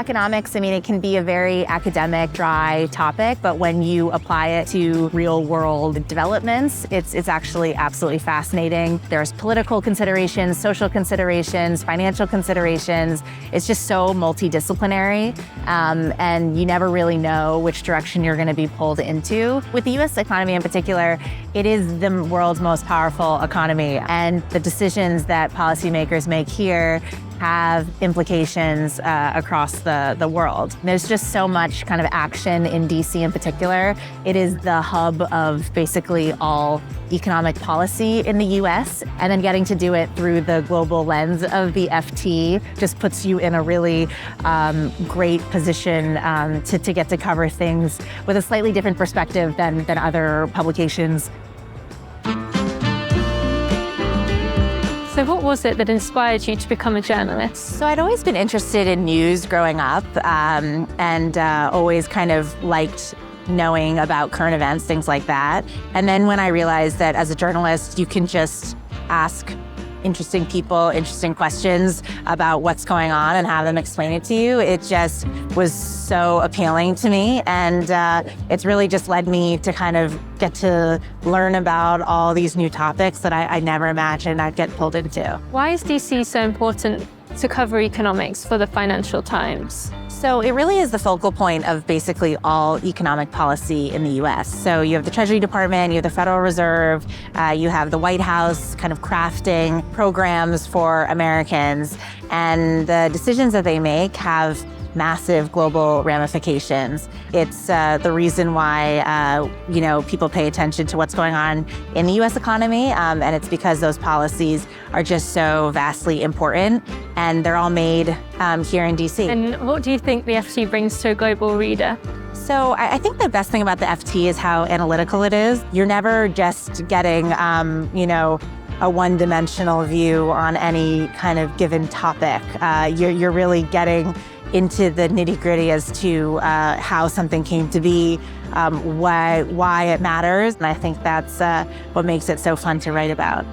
Economics, I mean, it can be a very academic, dry topic, but when you apply it to real world developments, it's actually absolutely fascinating. There's political considerations, social considerations, financial considerations. It's just so multidisciplinary, and you never really know which direction you're going to be pulled into. With the US economy in particular, it is the world's most powerful economy, and the decisions that policymakers make here have implications across the world. There's just so much kind of action in DC in particular. It is the hub of basically all economic policy in the US, and then getting to do it through the global lens of the FT just puts you in a really great position to get to cover things with a slightly different perspective than other publications. So what was it that inspired you to become a journalist? So I'd always been interested in news growing up, and always kind of liked knowing about current events, things like that. And then when I realized that as a journalist, you can just ask interesting people, interesting questions about what's going on and have them explain it to you, it just was so appealing to me. And it's really just led me to kind of get to learn about all these new topics that I never imagined I'd get pulled into. Why is DC so important to cover economics for the Financial Times? So it really is the focal point of basically all economic policy in the US. So you have the Treasury Department, you have the Federal Reserve, you have the White House kind of crafting programs for Americans, and the decisions that they make have massive global ramifications. It's the reason why people pay attention to what's going on in the US economy, and it's because those policies are just so vastly important, and they're all made here in DC. And what do you think the FT brings to a global reader? So I think the best thing about the FT is how analytical it is. You're never just getting a one-dimensional view on any kind of given topic. You're really getting into the nitty-gritty as to how something came to be, why it matters. And I think that's what makes it so fun to write about.